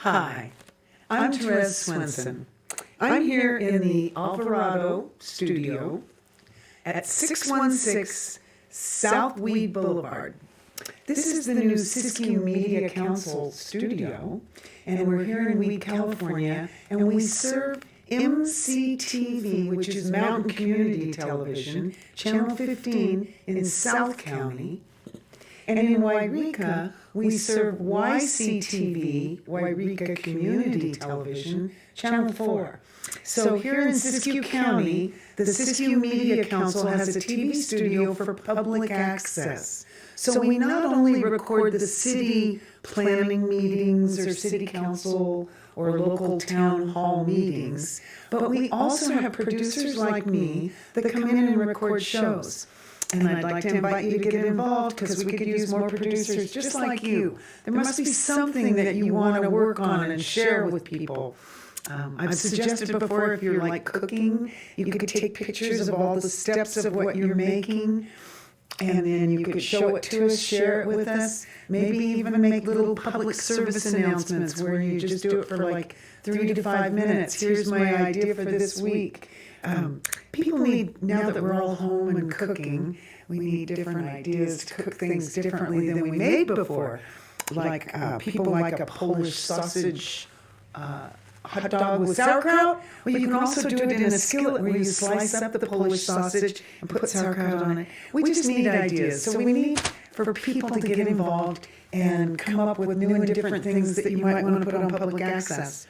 Hi, I'm Therese Swenson. I'm here in the Alvarado studio at 616 South Weed Boulevard. This is the new Siskiyou Media Council studio, and we're here in Weed, California, and we serve MCTV, which is Mountain Community Television, Channel 15 in South County. And in Wairika, we serve YCTV, Wairika Community Television, Channel 4. So here in Siskiyou County, the Siskiyou Media Council has a TV studio for public access. So we not only record the city planning meetings or city council or local town hall meetings, but we also have producers like me that come in and record shows. And I'd like to invite you to get involved because we could use more producers just like you. There must be something that you want to work on and share with people. I've suggested before, if you're like cooking, you could take pictures of all the steps of what you're making, and then you could show it to us, share it with us, maybe even make little public service announcements where you just do it for like 3 to 5 minutes. Here's my idea for this week. People need, now that we're all home and cooking, we need different ideas to cook things differently than we made before. Like people like a Polish sausage hot dog with sauerkraut. Well, you can also do it in a skillet where you slice up the Polish sausage and put sauerkraut on it. We just need ideas. So we need for people to get involved and come up with new and different things that you might want to put on public access.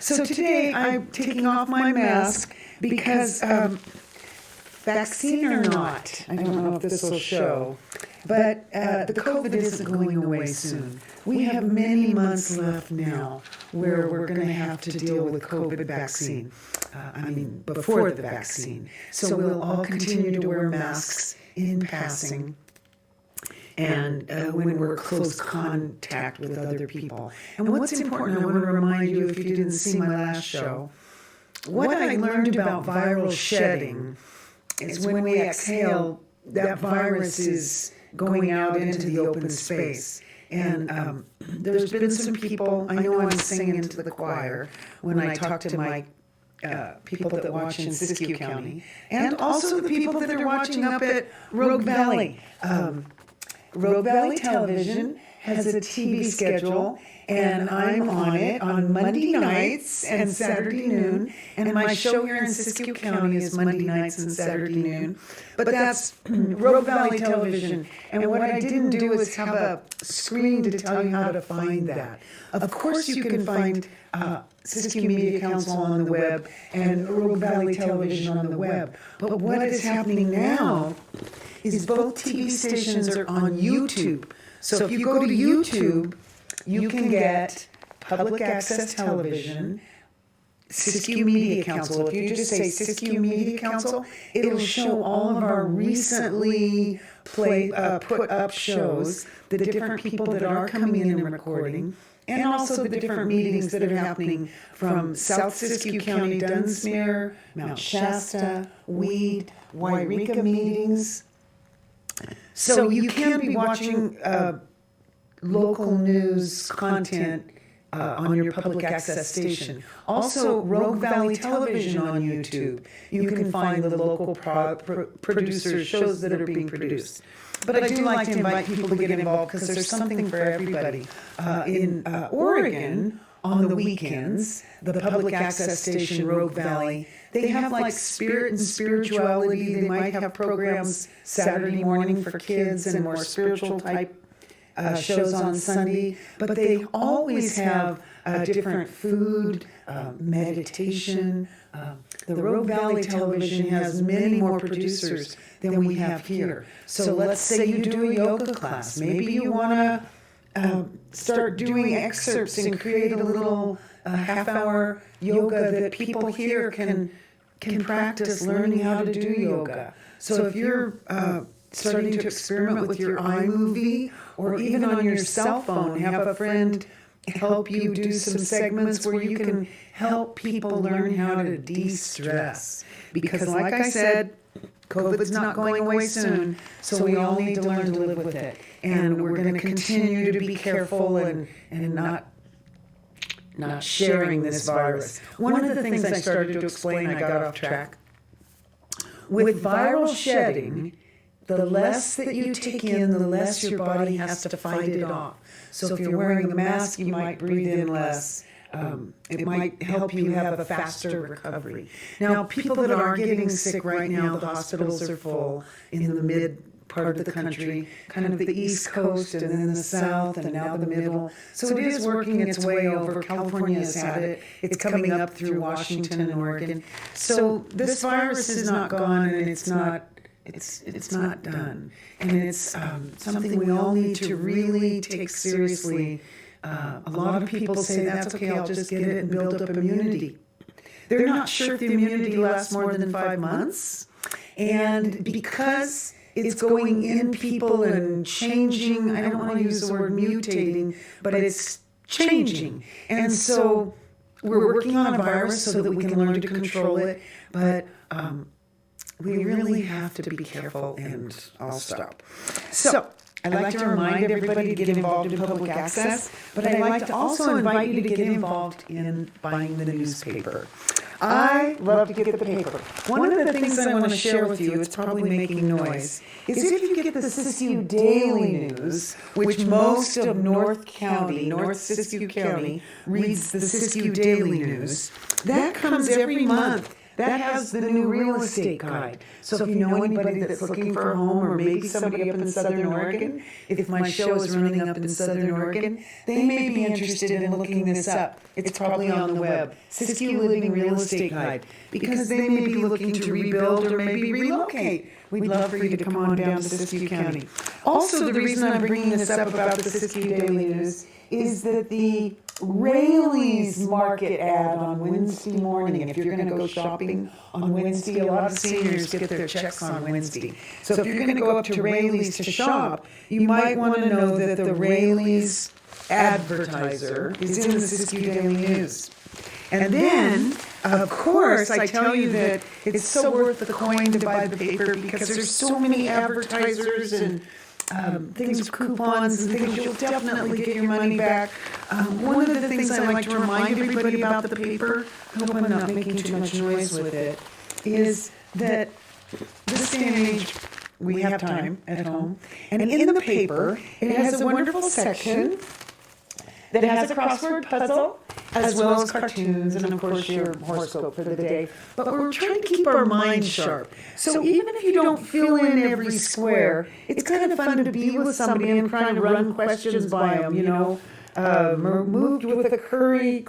So today I'm taking off my mask because vaccine or not, I don't know if this will show, but the COVID isn't going away soon. We have many months left now where we're going to have to deal with COVID vaccine. Before the vaccine. So we'll all continue to wear masks in passing and when we're close contact with other people. And what's important, I want to remind you, if you didn't see my last show, what I learned about viral shedding is when we exhale, that virus is going out into the open space. And there's been some people, I know I'm singing into the choir when I talk to my people that watch in Siskiyou County, and also the people that are watching up at Rogue Valley. Rogue Valley Television has a TV schedule, and I'm on it on Monday nights and Saturday noon. And my show here in Siskiyou County is Monday nights and Saturday noon. But that's Rogue Valley Television. And what I didn't do is have a screen to tell you how to find that. Of course, you can find Siskiyou Media Council on the web and Rogue Valley Television on the web. But what is happening now is both TV stations are on YouTube. So if you go to YouTube, you can get public access television, Siskiyou Media Council. If you just say Siskiyou Media Council, it'll show all of our recently put up shows, the different people that are coming in and recording, and also the different meetings that are happening from South Siskiyou County, Dunsmuir, Mount Shasta, Weed, Wairika meetings. So you can be watching local news content on your public access station. Also, Rogue Valley Television on YouTube. You can find the local producers, shows that are being produced. But I do like to invite people to get involved because there's something for everybody. In Oregon, on the weekends, the public access station, Rogue Valley, they have like spirit and spirituality. They might have programs Saturday morning for kids and more spiritual type shows on Sunday, but they always have different food, meditation. The Rogue Valley Television has many more producers than we have here. So let's say you do a yoga class. Maybe you want to start doing excerpts and create a little half-hour yoga that people here can practice learning how to do yoga. So if you're starting to experiment with your iMovie, or even on your cell phone, have a friend help you do some segments where you can help people learn how to de-stress. Because like I said, COVID's not going away soon, so we all need to learn to live with it. And we're going to continue to be careful and not not sharing this virus. One of the things I started to explain, I got off track. With viral shedding, the less that you take in, the less your body has to fight it off. So if you're wearing a mask, you might breathe in less. It might help you have a faster recovery. Now, people that are getting sick right now, the hospitals are full in the mid part of the country, kind of the East Coast and then the South and now the middle. So it is working its way over. California has had it. It's coming up through Washington and Oregon. So this virus is not gone, and it's not done. And it's something we all need to really take seriously. A lot of people say, that's okay, I'll just get it and build up immunity. They're not sure if the immunity lasts more than 5 months. And because it's going in people and changing, I don't want to use the word mutating, but it's changing. And so we're working on a virus so that we can learn to control it, but we really have to be careful, and I'll stop. So I'd like to remind everybody to get involved in public access, but I'd like to also invite you to get involved in buying the newspaper. I love to get the paper. One of the things I want to share with you, it's probably making noise, is if you get the Siskiyou Daily News, which most of North Siskiyou County reads the Siskiyou Daily News, that comes every month. That has the new real estate guide. So if you know anybody that's looking for a home, or maybe somebody up in Southern Oregon, if my show is running up in Southern Oregon, they may be interested in looking this up. It's probably on the web. Siskiyou Living Real Estate Guide. Because they may be looking to rebuild or maybe relocate. We'd love for you to come on down to Siskiyou County. Also, the reason I'm bringing this up about the Siskiyou Daily News is that the Raley's market ad on Wednesday morning, if you're going to go shopping on Wednesday, a lot of seniors get their checks on Wednesday. So if you're going to go up to Raley's to shop, you might want to know that the Raley's advertiser is in the Siskiyou Daily News. And then, of course, I tell you that it's so worth the coin to buy the paper because there's so many advertisers and things, coupons and things. You'll definitely get your money back. One of the things I like to remind everybody about the paper, I hope I'm not making too much noise with it, is that this day and age, we have time at home. And in the paper, it has a wonderful section that has a crossword puzzle, as well as cartoons, and of course your horoscope for the day. But we're trying to keep our mind sharp. So even if you don't fill in every square, it's kind of fun to be with somebody and kind of run questions by them, moved with a curvy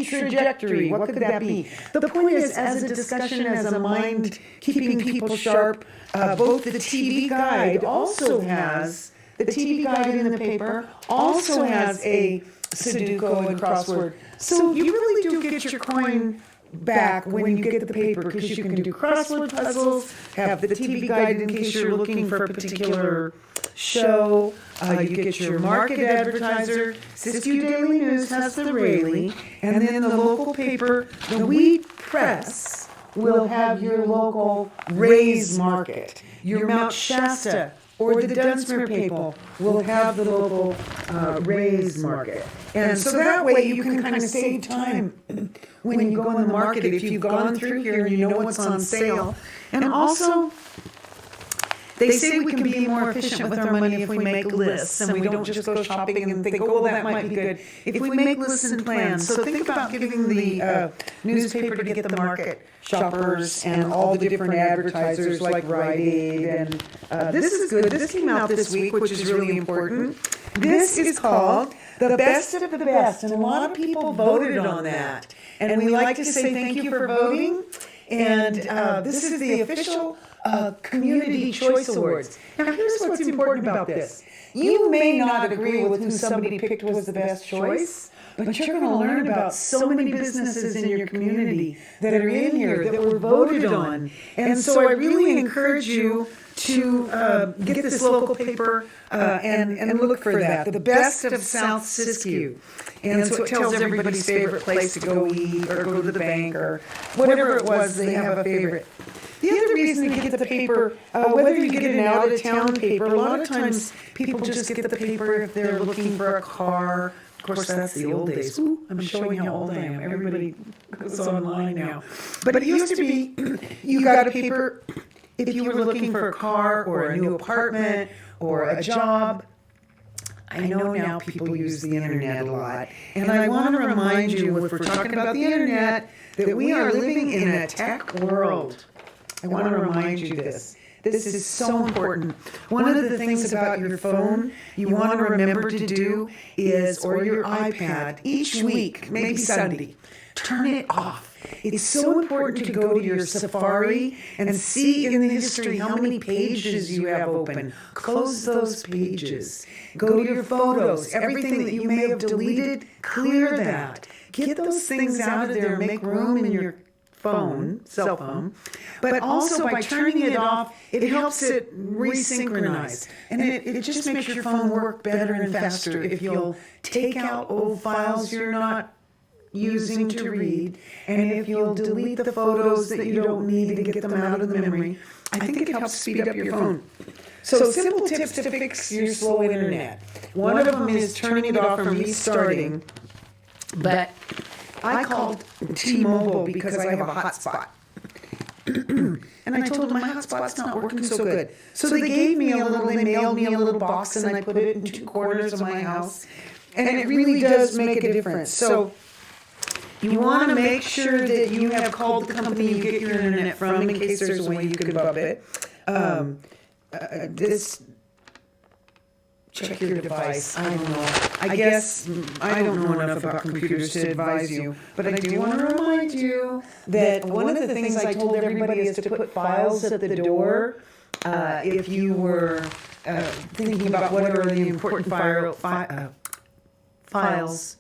trajectory. What could that be? The point is, as a discussion, as a mind keeping people sharp, both the TV guide also has, the TV guide in the paper also has a Sudoku and crossword. So you really do get your coin back when you get the paper, because you can do crossword puzzles, have the TV guide in case you're looking for a particular show. You get your market advertiser. Siskiyou Daily News has the Raley, and then the local paper, the Wheat Press, will have your local Ray's Market. Your Mount Shasta or the Dunsmuir people will have the local Ray's Market. And so that way you can kind of save time when you go in the market if you've gone through here and you know what's on sale. And also, they say we can be more efficient with our money if we make lists and we don't just go shopping and think, oh, well, that might be good. If we make lists and plans. So think about giving the newspaper to get the market shoppers and all the different advertisers like Rite Aid. And this is good. This came out this week, which is really important. This is called The Best of the Best, and a lot of people voted on that. And we like to say thank you for voting. And this is the official Community Choice Awards. Now, here's what's important about this. You may not agree with who somebody picked was the best choice, but you're going to learn about so many businesses in your community that are in here that were voted on. And so I really encourage you to get this local paper and look for that. The Best of South Siskiyou. And so it tells everybody's favorite place to go eat or go to the bank or whatever it was, they have a favorite. The other reason to get the paper, whether you get an out-of-town paper, a lot of times people just get the paper if they're looking for a car, course, that's the old days. Ooh, I'm showing how old I am. Everybody goes online now. But it used to be, you got a paper if you were looking for a car or a new apartment or a job. I know now people use the internet a lot. And I want to remind you, if we're talking about the internet, that we are living in a tech world. I want to remind you this. This is so important. One of the things about your phone you want to remember to do is, or your iPad, each week, maybe Sunday, turn it off. It's so important to go to your Safari and see in the history how many pages you have open. Close those pages. Go to your photos. Everything that you may have deleted, clear that. Get those things out of there. Make room in your cell phone. But also by turning it off, it helps it resynchronize. And it just makes your phone work better and faster if you'll take out old files you're not using to read, and if you'll delete the photos that you don't need to get them out of the memory. I think it helps speed up your phone. So simple tips to fix your slow internet. One of them is turning it off and restarting. But I called T-Mobile because I have a hotspot. And I told them my hotspot's not working so good. So they gave me they mailed me a little box, and I put it in 2 corners of my house. And it really does make a difference. So you want to make sure that you have called the company you get your internet from in case there's a way you can bump it. Check your device. I don't know. I guess I don't know enough about computers to advise you, but I do want to remind you that one of the things I told everybody is to put files at the door. If you were thinking about what are the important files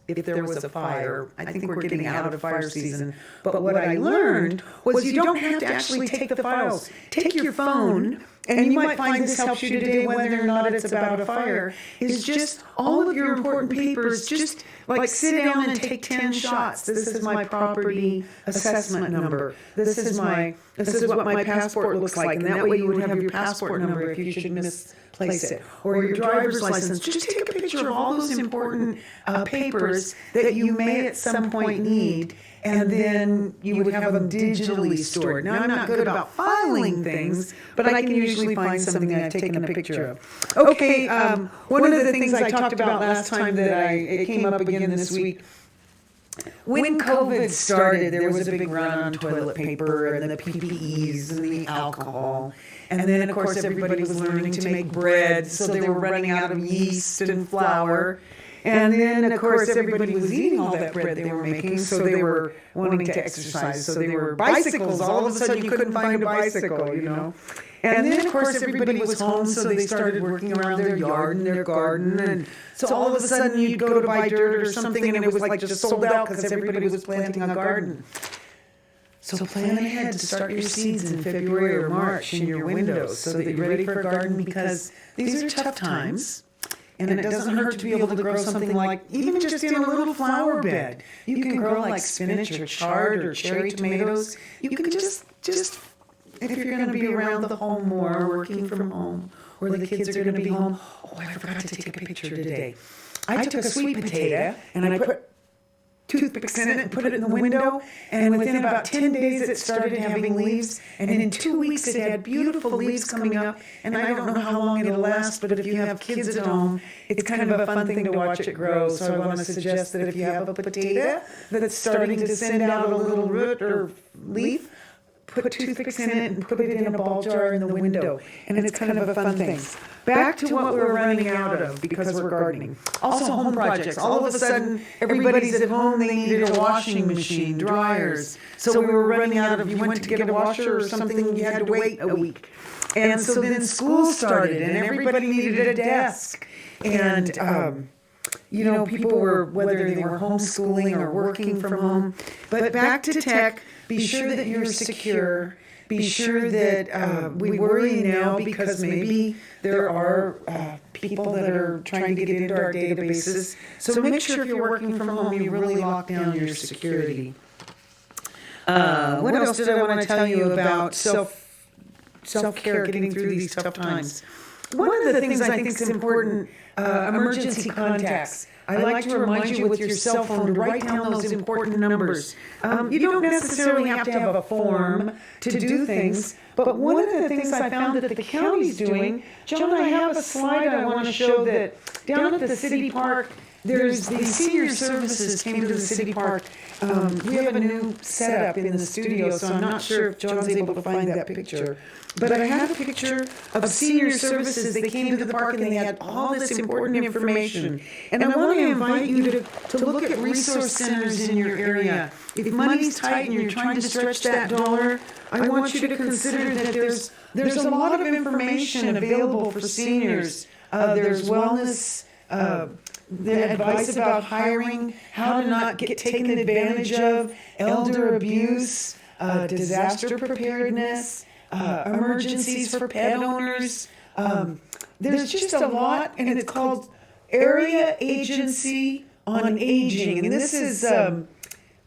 if there was a fire. I think we're getting out of fire season. But what I learned was you don't have to actually take the files. Take your phone, and you might find this helps you today whether or not it's about a fire, is just all of your important papers, just like sit down and take 10 shots. This is my property assessment number. This is what my passport looks like. And that way you would have your passport number if you should misplace it. Or your driver's license. Just take a picture of all those important papers that you may at some point need, and then you would have them digitally stored. Now, I'm not good about filing things, but I can usually find something that I've taken a picture of. Okay, one of the things I talked about last time that it came up again this week, when COVID started, there was a big run on toilet paper and the PPEs and the alcohol. And then, of course, everybody was learning to make bread, so they were running out of yeast and flour. And then, of course, everybody was eating all that bread they were making, so they were wanting to exercise. So they were bicycles. All of a sudden, you couldn't find a bicycle, you know. And then, of course, everybody was home, so they started working around their yard and their garden. And so all of a sudden, you'd go to buy dirt or something, and it was like just sold out because everybody was planting a garden. So plan ahead to start your seeds in February or March in your windows so that you're ready for a garden, because these are tough times. And it doesn't hurt to be able to grow something like, even just in a little flower bed. You can grow like spinach or chard or cherry tomatoes. You can just if you're going to be around the home more, working from home, or the kids are going to be home. Oh, I forgot to take a picture today. I took a sweet potato and I put toothpicks in it and put it in the window, and within about 10 days it started having leaves, and in 2 weeks it had beautiful leaves coming up, and I don't know how long it'll last, but if you have kids at home, it's kind of a fun thing to watch it grow. So I want to suggest that if you have a potato that's starting to send out a little root or leaf, put toothpicks in it and put it in a ball jar in the window, and it's kind of a fun thing. Back to what we're running out of because we're gardening. Also home projects. All of a sudden, everybody's at home, they needed a washing machine, dryers. So we were running out of, you went to get a washer or something, you had to wait a week. And so then school started, and everybody needed a desk. And, people were, whether they were homeschooling or working from home. But back to tech, be sure that you're secure. Be sure that we worry now because maybe there are people that are trying to get into our databases. So make sure if you're working from home, you really lock down your security. What else did I want to tell you about self-care, getting through these tough times? One of the things I think is important, emergency contacts. I like to remind you with your cell phone to write down those important numbers. You don't necessarily have to have a form to do things, but one of the things I found that the county's doing, John, I have a slide I want to show that down at the city park, there's the senior services came to the city park. We have a new setup in the studio, so I'm not sure if John's able to find that picture. But I have a picture of senior services. They came to the park and they had all this important information. And I want to invite you to look at resource centers in your area. If money's tight and you're trying to stretch that dollar, I want you to consider that there's a lot of information available for seniors. There's wellness, the advice about hiring, how to not get taken advantage of, elder abuse, disaster preparedness, emergencies for pet owners. There's just a lot, and it's called Area Agency on Aging. And this is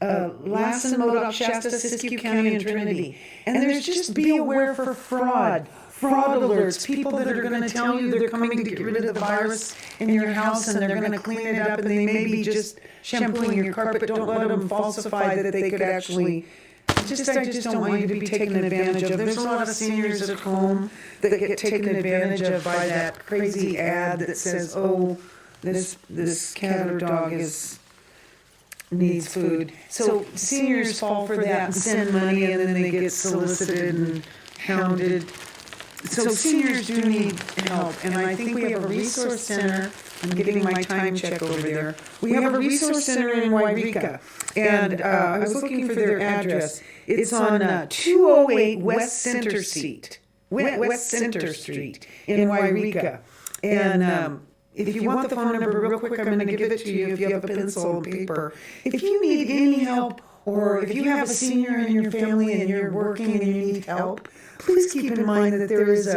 Lassen, Modoc, Shasta, Siskiyou County, and Trinity. And there's just be aware for fraud alerts, people that are going to tell you they're coming to get rid of the virus in your house and they're going to clean it up, and they may be just shampooing your carpet. Don't let them falsify that they could actually. I just don't want you to be taken advantage of. There's a lot of seniors at home that get taken advantage of by that crazy ad that says, "Oh, this cat or dog needs food." So seniors fall for that and send money, and then they get solicited and hounded. So seniors do need help, and I think we have a resource center. I'm getting my time check over there. We have a resource center in Wairika, and I was looking for their address. It's on 208 West Center Street, West Center Street in Wairika. And if you want the phone number real quick, I'm going to give it to you if you have a pencil and paper. If you need any help, or if you have a senior in your family and you're working and you need help, please keep in mind that there is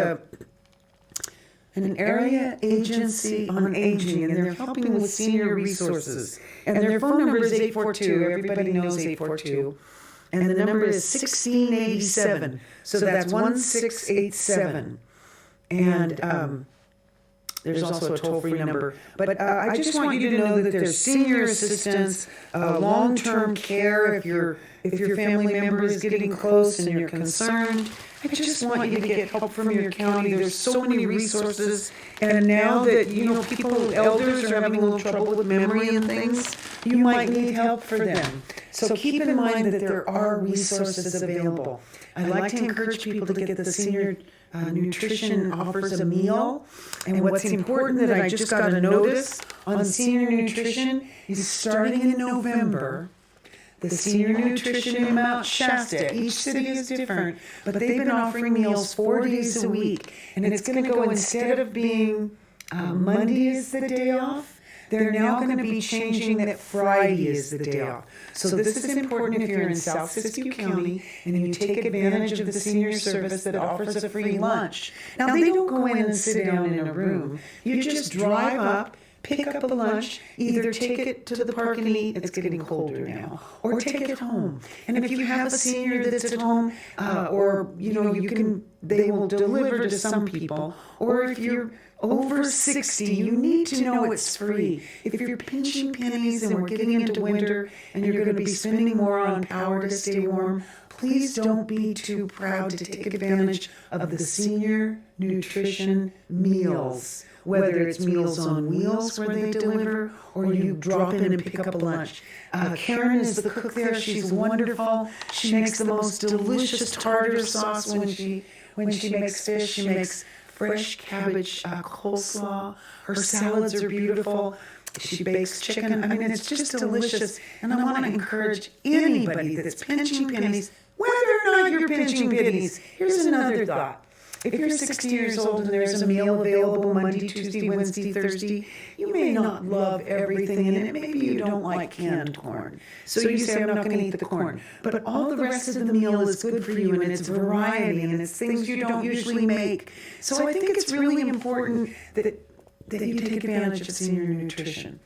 an area agency on aging, and they're helping with senior resources. And their phone number is 842. Everybody knows 842. And the number is 1687. So that's 1687. And there's also a toll-free number. But I just want you to know that there's senior assistance, long-term care if your family member is getting close and you're concerned. I just want you to get help from your county. There's so many resources, and now that elders are having a little trouble with memory and things, you might need help for them. So keep in mind that there are resources available. I like to encourage people to get the senior nutrition offers a meal, and what's important that I just got a notice on senior nutrition is starting in November. The senior nutrition in Mount Shasta, each city is different, but they've been offering meals 4 days a week. And it's going to go, instead of being Monday is the day off, they're now going to be changing that Friday is the day off. So this is important if you're in South Siskiyou County and you take advantage of the senior service that offers a free lunch. Now, they don't go in and sit down in a room. You just drive up, pick up a lunch, either take it to the park and eat, it's getting colder now, or take it home. And if you have a senior that's at home, or they will deliver to some people, or if you're over 60, you need to know it's free. If you're pinching pennies and we're getting into winter and you're going to be spending more on power to stay warm, please don't be too proud to take advantage of the senior nutrition meals. Whether it's Meals on Wheels where they deliver, or you drop in and pick up a lunch. Karen is the cook there. She's wonderful. She makes the most delicious tartar sauce when she makes fish. She makes fresh cabbage coleslaw. Her salads are beautiful. She bakes chicken. I mean, it's just delicious. And I want to encourage anybody that's pinching pennies, whether or not you're pinching pennies. Here's another thought. If you're 60 years old and there's a meal available Monday, Tuesday, Wednesday, Thursday, you may not love everything in it. Maybe you don't like canned corn. So you say, I'm not going to eat the corn. But all the rest of the meal is good for you, and it's variety, and it's things you don't usually make. So I think it's really important that you take advantage of senior nutrition.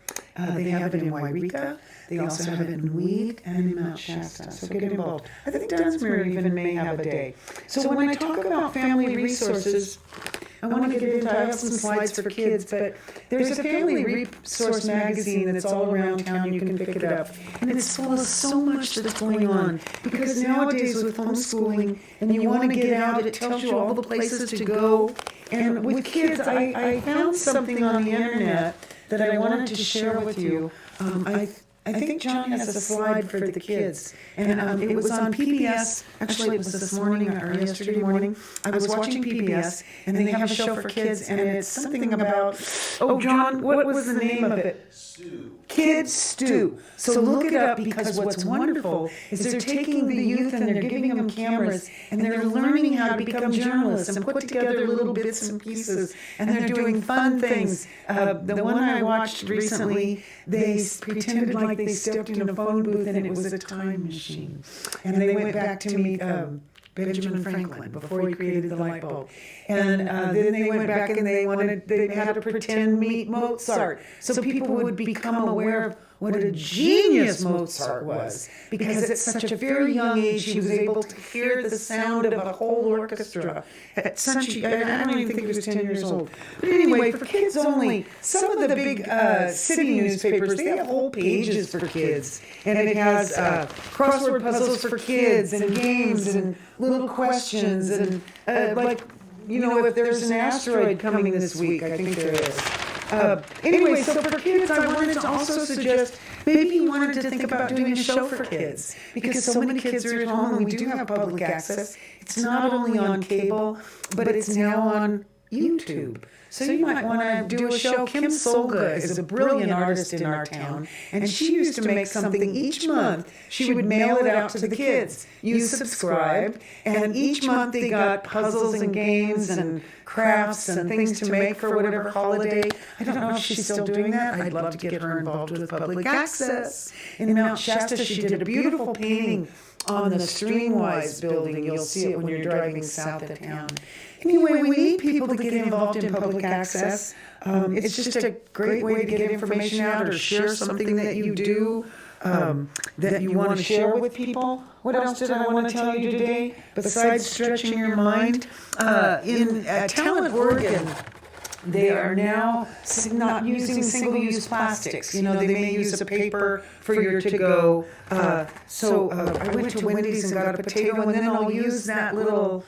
They have it in Wairika. They also have it in Weed and in Mount Shasta. So get involved. I think Dunsmuir even may have a day. So when I talk about family resources, I want to get into, I have some slides for kids, but there's a family resource magazine that's all around town. You can pick it up. And it's full of so much that's going on. Because nowadays with homeschooling, and you want to get out, it tells you all the places to go. And with kids, I found something on the internet that I wanted to share with you. I think John has a slide for the kids. And it was on PBS. Actually, it was this morning or yesterday morning. I was watching PBS, and they have a show for kids, and it's something about, oh, John, what was the name of it? Stew. Kids Stew. So look it up, because what's wonderful is they're taking the youth and they're giving them cameras, and they're learning how to become journalists and put together little bits and pieces, and they're doing fun things. The one I watched recently, they pretended like they stepped in a phone booth and it was a time machine. And they went back to meet Benjamin Franklin before he created the light bulb. And then they went back and they had to pretend meet Mozart. So people would become aware of what a genius Mozart was, because at such a very young age he was able to hear the sound of a whole orchestra. At such I don't even think he was 10 years old. But anyway, for kids only, some of the big city newspapers, they have whole pages for kids. And it has crossword puzzles for kids and games and little questions and if there's an asteroid coming this week, I think there is. Anyway, so for kids, I wanted to also suggest maybe you wanted to think about doing a show for kids, because so many kids are at home and we do have public access. It's not only on cable, but it's now on YouTube. So you might want to do a show. Kim Solga is a brilliant artist in our town, and she used to make something each month. She would mail it out to the kids. You subscribe, and each month they got puzzles and games and crafts and things to make for whatever holiday. I don't know if she's still doing that. I'd love to get her involved with public access. In Mount Shasta, she did a beautiful painting on the Streamwise building. You'll see it when you're driving south of town. Anyway, we need people to get involved in public access. It's just a great way to get information out or share something that you do that you want to share with people. What else did I want to tell you today besides stretching your mind? In Talent, Oregon, they are now not using single-use plastics. They may use a paper for your to-go. So I went to Wendy's and got a potato, and then I'll use that little...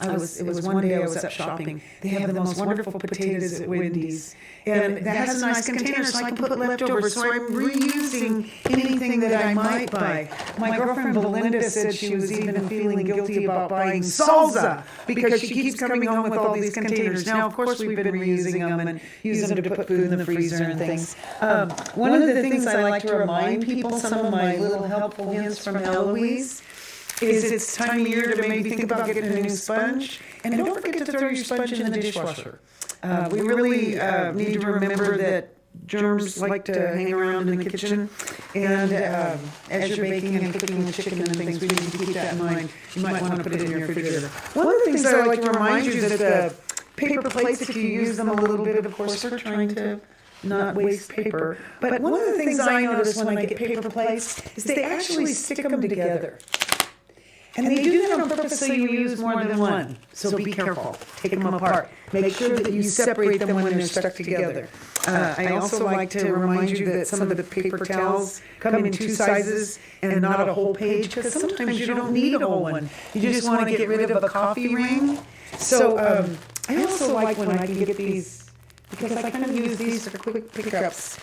It was one day I was up shopping. They have the most wonderful potatoes at Wendy's. And that has a nice container so I can put leftovers. So I'm reusing anything that I might buy. My girlfriend Belinda said she was even feeling guilty about buying salsa because she keeps coming home with all these containers. Now, of course, we've been reusing them and use them to put food in the freezer and things. One of the things I like to remind people, some of my little helpful hints from Eloise, is it's time of year to maybe think about getting a new sponge. And don't forget to throw your sponge in the dishwasher. We really need to remember that germs like to hang around in the kitchen. And as you're baking and cooking the chicken and things, we need to keep that in mind. You might want to put it in your refrigerator. One of the things I like to remind you is that the paper plates, if you use them a little bit, of course, we're trying to not waste paper. But one of the things I notice when I get paper plates is they actually stick them together. And they do that on purpose so you use more than one. So be careful. Take them apart. Make sure that you separate them when they're stuck together. I also like to remind you that some of the paper towels come in 2 sizes and not a whole page, because sometimes you don't need a whole one. You just want to get rid of a coffee ring. So I also like when I can get these, because I kind of use these for quick pickups.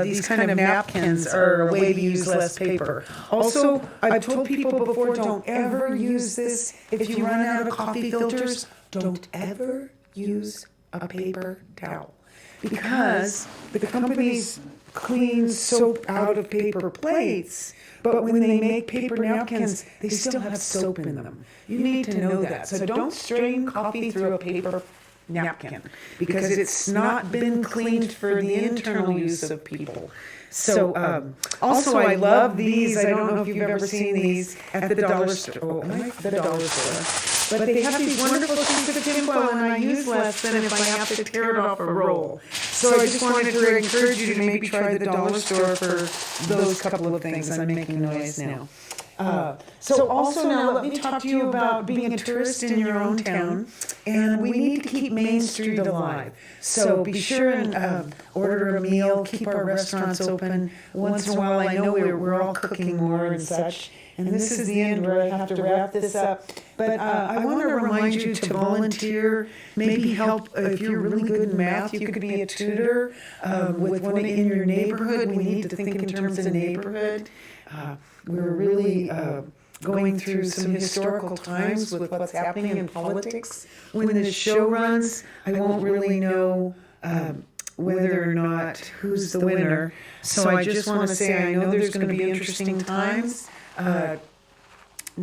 These kind of napkins are a way to use less paper. Also, I've told people before, don't ever use this. If you run out of coffee filters, don't ever use a paper towel. Because the companies clean soap out of paper plates, but when they make paper napkins, they still have soap in them. You need to know that. So don't strain coffee through a paper napkin, because it's not been cleaned for the internal use of people. So also I love these. I don't know if you've ever seen these at the dollar store. The dollar store. But they have these wonderful sheets of tinfoil, and I use less than if I have to tear it off a roll. So I just wanted to encourage you to maybe try the dollar store for those couple of things. I'm making noise now. So also now let me talk to you about being a tourist in your own town, and we need to keep Main Street alive. So be sure and order a meal, keep our restaurants open. Once in a while, I know we're all cooking more and such, and this is the end where I have to wrap this up. But I want to remind you to volunteer, maybe help. If you're really good in math, you could be a tutor with one in your neighborhood. We need to think in terms of neighborhood. We're really going through some historical times with what's happening in politics. When this show runs, I won't really know whether or not who's the winner. So I just want to say I know there's going to be interesting times. No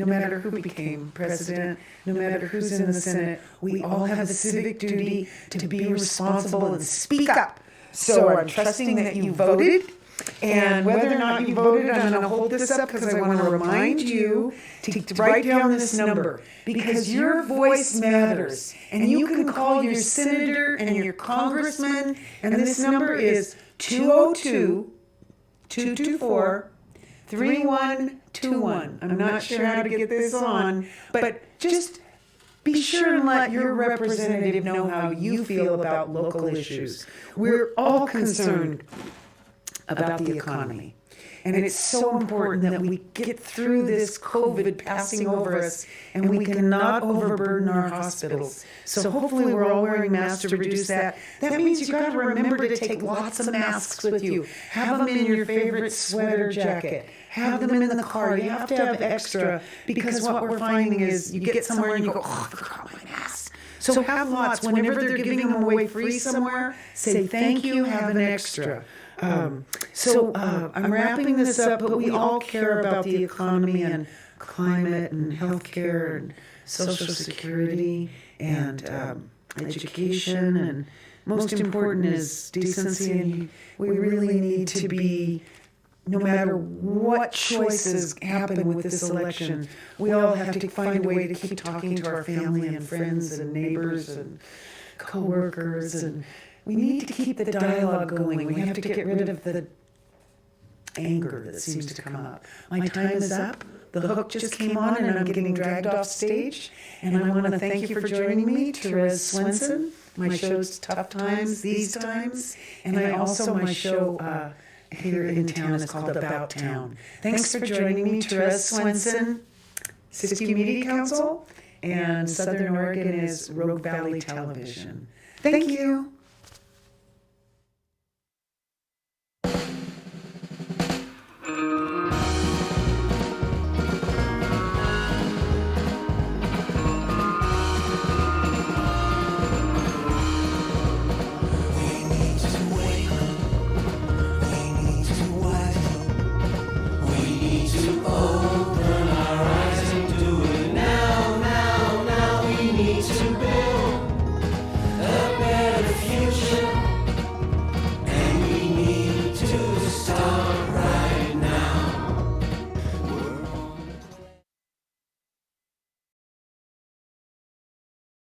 matter who became president, no matter who's in the Senate, we all have the civic duty to be responsible and speak up. So I'm trusting that you voted. And whether or not you voted, I'm going to hold this up because I want to remind you to write down this number, because your voice matters. And you can call your senator and your congressman, and this number is 202-224-3121. I'm not sure how to get this on, but just be sure and let your representative know how you feel about local issues. We're all concerned about the economy. And it's so important that we get through this COVID passing over us, and we cannot overburden our hospitals. So hopefully we're all wearing masks to reduce that. That means you've got to remember to take lots of masks with you. Have them in your favorite sweater jacket. Have them in the car. You have to have extra, because what we're finding is you get somewhere and you go, oh, I forgot my mask. So have lots. Whenever they're giving them away free somewhere, say thank you, have an extra. I'm wrapping this up, but we all care about the economy and climate and healthcare and Social Security and education, and most important is decency. And we really need to be, no matter what choices happen with this election, we all have to find a way to keep talking to our family and friends and neighbors and coworkers, and we need to keep the dialogue going. We have to get rid of the anger that seems to come up. My time is up. The hook just came on and I'm getting dragged off stage. And I want to thank you for joining me, Therese Swenson. My show's Tough Times, These Times. And my show here in town is called About Town. Thanks for joining me, Therese Swenson, Siskiyou Media Council, and Southern Oregon is Rogue Valley Television. Thank you.